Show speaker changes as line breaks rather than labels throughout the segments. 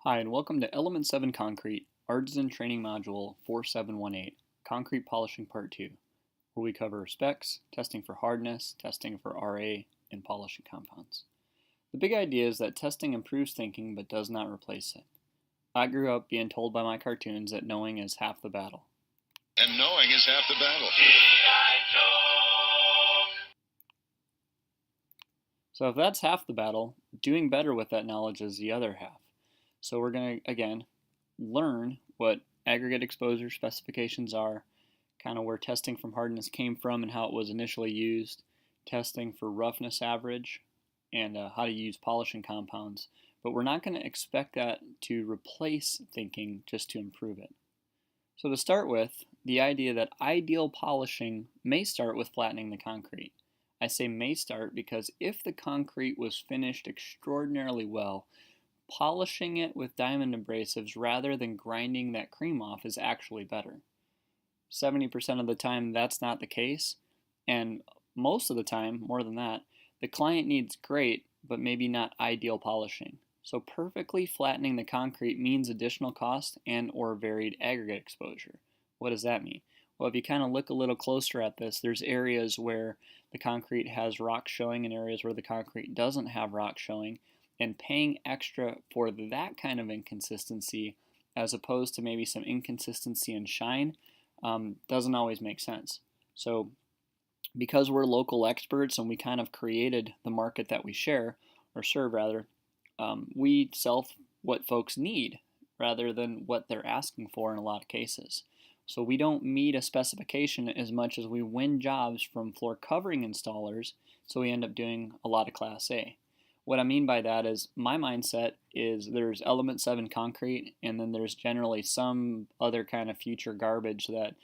Hi, and welcome to Element 7 Concrete, Artisan Training Module 4718, Concrete Polishing Part 2, where we cover specs, testing for hardness, testing for RA, and polishing compounds. The big idea is that testing improves thinking but does not replace it. I grew up being told by my cartoons that knowing is half the battle.
And knowing is half the battle.
So if that's half the battle, doing better with that knowledge is the other half. So we're going to, again, learn what aggregate exposure specifications are, kind of where testing from hardness came from and how it was initially used, testing for roughness average, and how to use polishing compounds. But we're not going to expect that to replace thinking, just to improve it. So to start with, the idea that ideal polishing may start with flattening the concrete. I say may start because if the concrete was finished extraordinarily well, polishing it with diamond abrasives rather than grinding that cream off is actually better. 70% of the time that's not the case, and most of the time, more than that, the client needs great but maybe not ideal polishing. So perfectly flattening the concrete means additional cost and or varied aggregate exposure. What does that mean? Well, if you kind of look a little closer at this, there's areas where the concrete has rock showing and areas where the concrete doesn't have rock showing, and paying extra for that kind of inconsistency as opposed to maybe some inconsistency in shine doesn't always make sense. So because we're local experts and we kind of created the market that we share, or serve rather, we sell what folks need rather than what they're asking for in a lot of cases. So we don't meet a specification as much as we win jobs from floor covering installers, so we end up doing a lot of Class A. What I mean by that is my mindset is there's element 7 concrete and then there's generally some other kind of future garbage that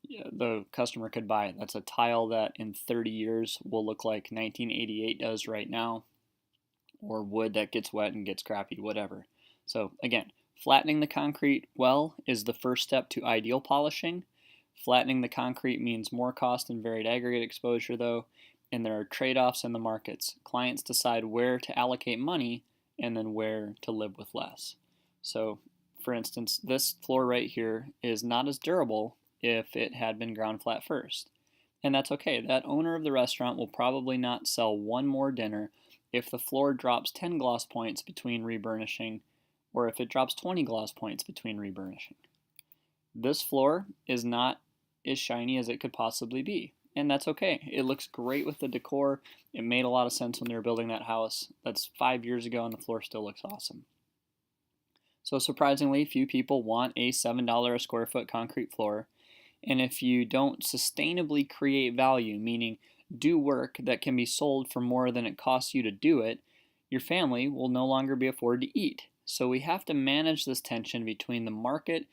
the customer could buy. That's a tile that in 30 years will look like 1988 does right now, or wood that gets wet and gets crappy, whatever. So again, flattening the concrete well is the first step to ideal polishing. Flattening the concrete means more cost and varied aggregate exposure though, and there are trade-offs in the markets. Clients decide where to allocate money and then where to live with less. So for instance, this floor right here is not as durable if it had been ground flat first. And that's okay. That owner of the restaurant will probably not sell one more dinner if the floor drops 10 gloss points between reburnishing, or if it drops 20 gloss points between reburnishing. This floor is not as shiny as it could possibly be, and that's okay. It looks great with the decor. It made a lot of sense when they were building that house. That's 5 years ago and the floor still looks awesome. So surprisingly, few people want a $7 a square foot concrete floor, and if you don't sustainably create value, meaning do work that can be sold for more than it costs you to do it, your family will no longer be afforded to eat. So we have to manage this tension between the market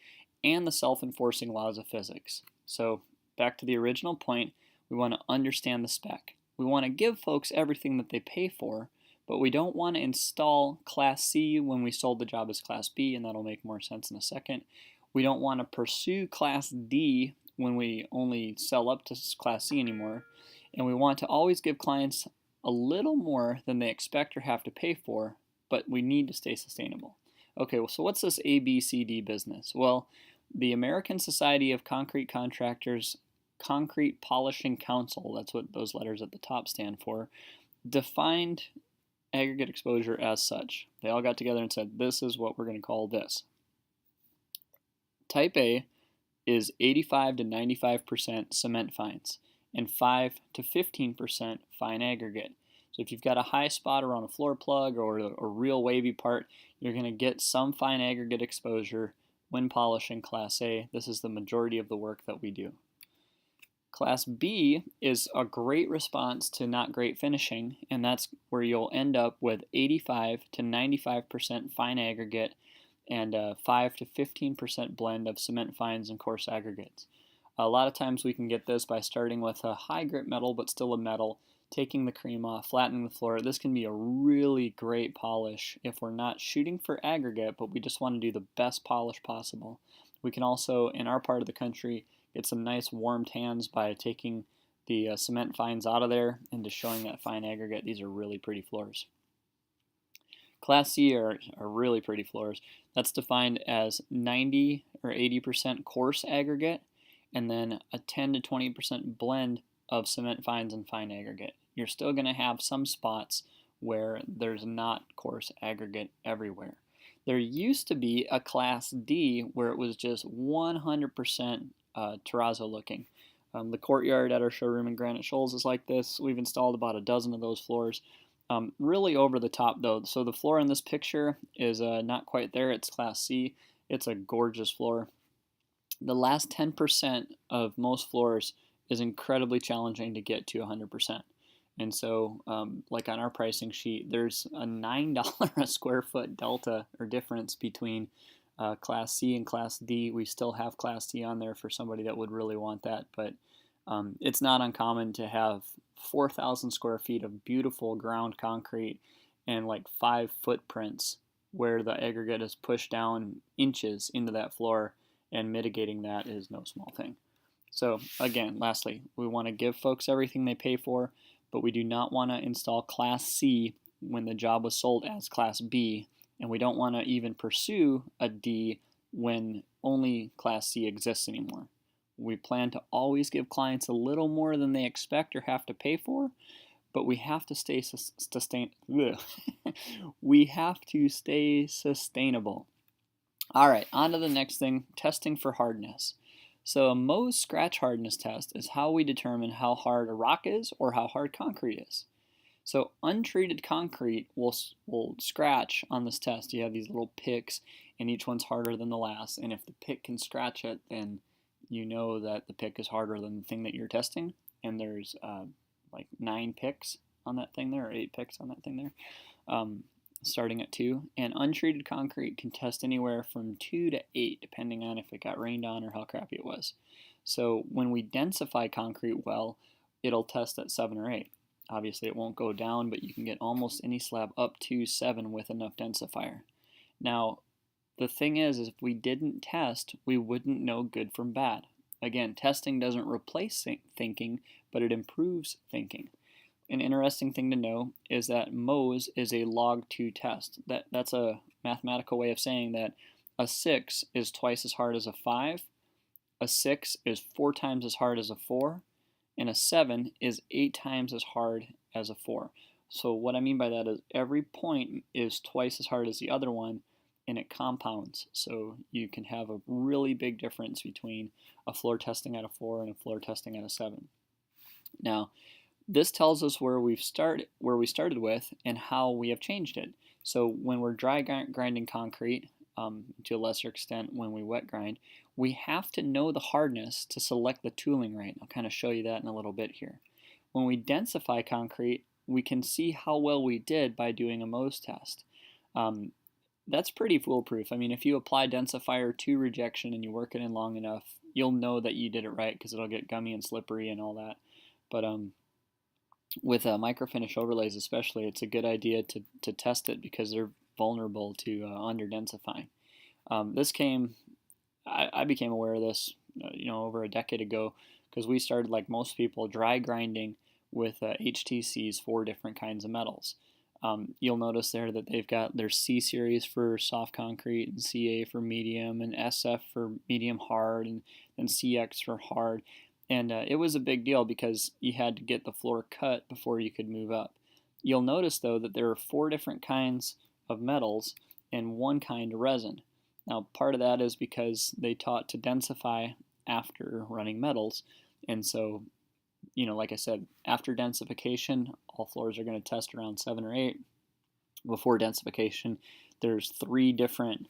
and the self-enforcing laws of physics. So back to the original point, we want to understand the spec. We want to give folks everything that they pay for, but we don't want to install Class C when we sold the job as Class B, and that'll make more sense in a second. We don't want to pursue Class D when we only sell up to Class C anymore, and we want to always give clients a little more than they expect or have to pay for, but we need to stay sustainable. Okay, well, so what's this ABCD business? Well, the American Society of Concrete Contractors Concrete Polishing Council, that's what those letters at the top stand for, defined aggregate exposure as such. They all got together and said, this is what we're going to call this. Type A is 85 to 95% cement fines and 5 to 15% fine aggregate. So if you've got a high spot around a floor plug or a real wavy part, you're going to get some fine aggregate exposure when polishing Class A. This is the majority of the work that we do. Class B is a great response to not great finishing, and that's where you'll end up with 85 to 95% fine aggregate and 5 to 15% blend of cement fines and coarse aggregates. A lot of times we can get this by starting with a high grit metal but still a metal, taking the cream off, flattening the floor. This can be a really great polish if we're not shooting for aggregate, but we just want to do the best polish possible. We can also, in our part of the country, get some nice warm tans by taking the cement fines out of there and just showing that fine aggregate. These are really pretty floors. Class C are really pretty floors. That's defined as 90 or 80% coarse aggregate, and then a 10 to 20% blend of cement fines and fine aggregate. You're still going to have some spots where there's not coarse aggregate everywhere. There used to be a Class D where it was just 100% terrazzo looking. The courtyard at our showroom in Granite Shoals is like this. We've installed about a dozen of those floors. Really over the top though. So the floor in this picture is not quite there. It's Class C. It's a gorgeous floor. The last 10% of most floors is incredibly challenging to get to 100%. And so, like on our pricing sheet, there's a $9 a square foot delta or difference between Class C and Class D. We still have Class D on there for somebody that would really want that, but it's not uncommon to have 4,000 square feet of beautiful ground concrete and like 5 footprints where the aggregate is pushed down inches into that floor, and mitigating that is no small thing. So again, lastly, we want to give folks everything they pay for, but we do not want to install Class C when the job was sold as Class B, and we don't want to even pursue a D when only Class C exists anymore. We plan to always give clients a little more than they expect or have to pay for, but we have to stay we have to stay sustainable. All right, on to the next thing, testing for hardness. So a Mohs scratch hardness test is how we determine how hard a rock is or how hard concrete is. So untreated concrete will scratch on this test. You have these little picks, and each one's harder than the last. And if the pick can scratch it, then you know that the pick is harder than the thing that you're testing. And there's like 9 picks on that thing there, or 8 picks on that thing there, starting at 2. And untreated concrete can test anywhere from 2 to 8, depending on if it got rained on or how crappy it was. So when we densify concrete well, it'll test at 7 or 8. Obviously it won't go down, but you can get almost any slab up to 7 with enough densifier. Now, the thing is if we didn't test, we wouldn't know good from bad. Again, testing doesn't replace thinking, but it improves thinking. An interesting thing to know is that Mohs is a log 2 test. That's a mathematical way of saying that a 6 is twice as hard as a 5, a 6 is 4 times as hard as a 4, and a 7 is 8 times as hard as a 4. So what I mean by that is every point is twice as hard as the other one, and it compounds. So you can have a really big difference between a floor testing at a 4 and a floor testing at a 7. Now, this tells us where we started with and how we have changed it. So when we're dry grinding concrete, to a lesser extent when we wet grind, we have to know the hardness to select the tooling rate. I'll kind of show you that in a little bit here. When we densify concrete, we can see how well we did by doing a Mohs test. That's pretty foolproof. I mean, if you apply densifier to rejection and you work it in long enough, you'll know that you did it right because it'll get gummy and slippery and all that. But with microfinish overlays especially, it's a good idea to test it because they're vulnerable to under-densifying. I became aware of this over a decade ago because we started, like most people, dry grinding with HTCs for different kinds of metals. You'll notice there that they've got their C series for soft concrete and CA for medium and SF for medium hard and then CX for hard. And it was a big deal because you had to get the floor cut before you could move up. You'll notice though that there are 4 different kinds of metals and 1 kind of resin. Now part of that is because they taught to densify after running metals, and so like I said, after densification all floors are going to test around 7 or 8. Before densification there's 3 different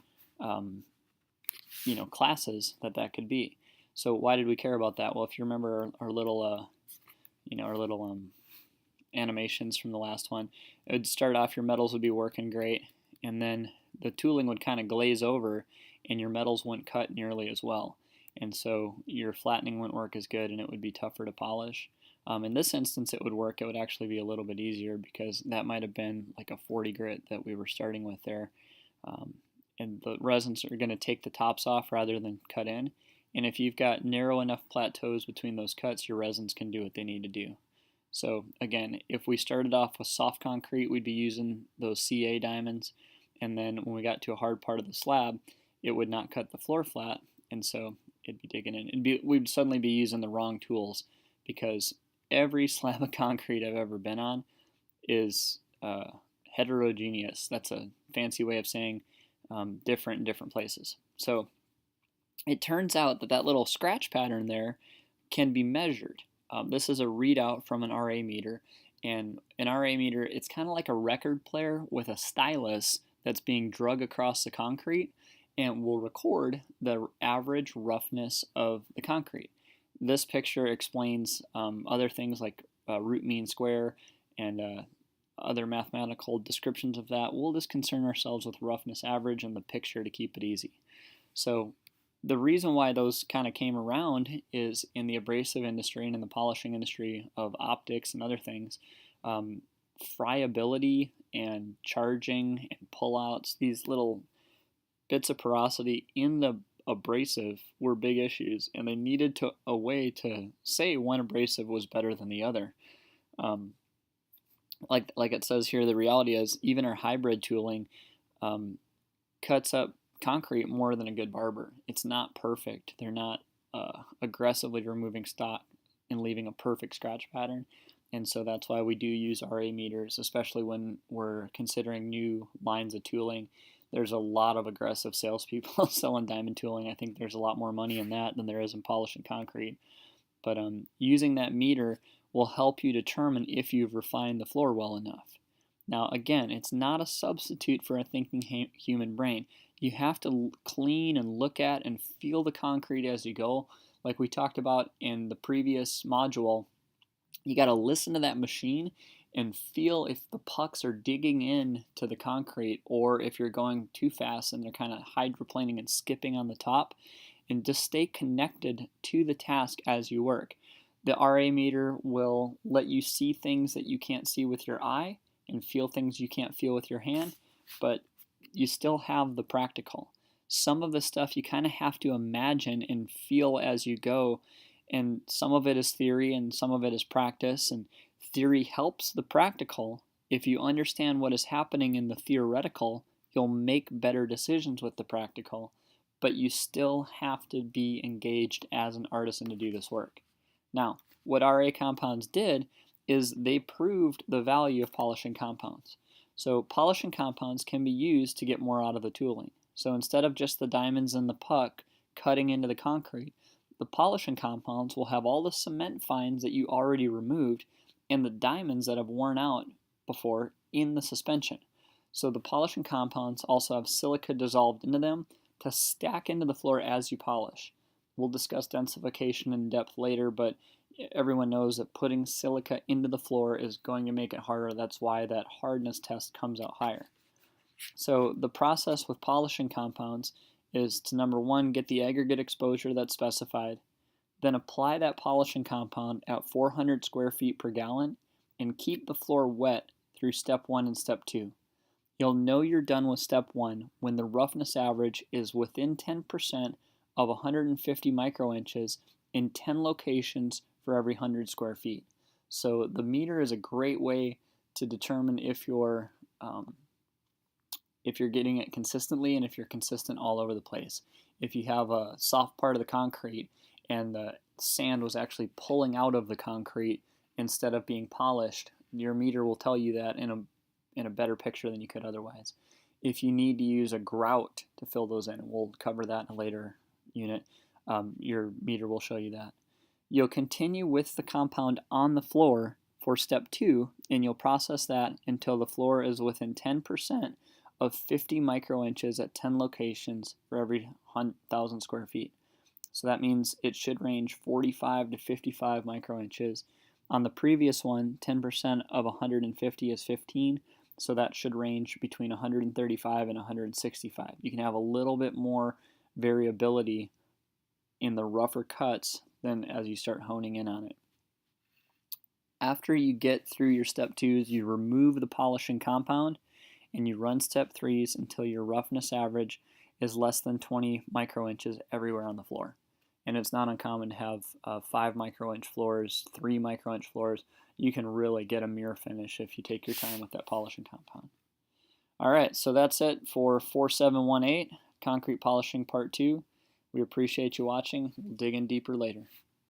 classes that could be. So why did we care about that? Well, if you remember our little animations from the last one, it would start off your metals would be working great, and then the tooling would kind of glaze over and your metals wouldn't cut nearly as well. And so your flattening wouldn't work as good and it would be tougher to polish. In this instance it would work. It would actually be a little bit easier because that might have been like a 40 grit that we were starting with there. And the resins are going to take the tops off rather than cut in. And if you've got narrow enough plateaus between those cuts, your resins can do what they need to do. So again, if we started off with soft concrete, we'd be using those CA diamonds. and then when we got to a hard part of the slab, it would not cut the floor flat, and so it'd be digging in. We'd suddenly be using the wrong tools, because every slab of concrete I've ever been on is heterogeneous. That's a fancy way of saying different in different places. So it turns out that that little scratch pattern there can be measured. This is a readout from an RA meter, and an RA meter, it's kind of like a record player with a stylus that's being drug across the concrete, and will record the average roughness of the concrete. This picture explains other things like root mean square and other mathematical descriptions of that. We'll just concern ourselves with roughness average and the picture to keep it easy. So the reason why those kind of came around is in the abrasive industry and in the polishing industry of optics and other things, friability and charging and pullouts, these little bits of porosity in the abrasive were big issues, and they needed a way to say one abrasive was better than the other. Like it says here, the reality is even our hybrid tooling cuts up concrete more than a good barber. It's not perfect. They're not aggressively removing stock and leaving a perfect scratch pattern. And so that's why we do use RA meters, especially when we're considering new lines of tooling. There's a lot of aggressive salespeople selling diamond tooling. I think there's a lot more money in that than there is in polishing concrete. But using that meter will help you determine if you've refined the floor well enough. Now, again, it's not a substitute for a thinking human brain. You have to clean and look at and feel the concrete as you go. Like we talked about in the previous module, you got to listen to that machine and feel if the pucks are digging in to the concrete, or if you're going too fast and they're kind of hydroplaning and skipping on the top, and just stay connected to the task as you work. The RA meter will let you see things that you can't see with your eye and feel things you can't feel with your hand, but you still have the practical. Some of the stuff you kind of have to imagine and feel as you go, and some of it is theory and some of it is practice, and theory helps the practical. If you understand what is happening in the theoretical, you'll make better decisions with the practical, but you still have to be engaged as an artisan to do this work. Now, what RA compounds did is they proved the value of polishing compounds. So polishing compounds can be used to get more out of the tooling. So instead of just the diamonds and the puck cutting into the concrete, the polishing compounds will have all the cement fines that you already removed and the diamonds that have worn out before in the suspension. So the polishing compounds also have silica dissolved into them to stack into the floor as you polish. We'll discuss densification in depth later, but everyone knows that putting silica into the floor is going to make it harder. That's why that hardness test comes out higher. So the process with polishing compounds is to, number one, get the aggregate exposure that's specified, then apply that polishing compound at 400 square feet per gallon, and keep the floor wet through step 1 and step 2. You'll know you're done with step 1 when the roughness average is within 10% of 150 microinches in 10 locations for every 100 square feet. So the meter is a great way to determine if you're getting it consistently and if you're consistent all over the place. If you have a soft part of the concrete and the sand was actually pulling out of the concrete instead of being polished, your meter will tell you that in a better picture than you could otherwise. If you need to use a grout to fill those in, we'll cover that in a later unit, your meter will show you that. You'll continue with the compound on the floor for step 2, and you'll process that until the floor is within 10% of 50 microinches at 10 locations for every 1,000 square feet. So that means it should range 45 to 55 microinches. On the previous one, 10% of 150 is 15, so that should range between 135 and 165. You can have a little bit more variability in the rougher cuts than as you start honing in on it. After you get through your step 2s, you remove the polishing compound and you run step 3s until your roughness average is less than 20 microinches everywhere on the floor. And it's not uncommon to have 5 microinch floors, 3 microinch floors. You can really get a mirror finish if you take your time with that polishing compound. All right, so that's it for 4718, Concrete Polishing Part 2. We appreciate you watching. We'll dig in deeper later.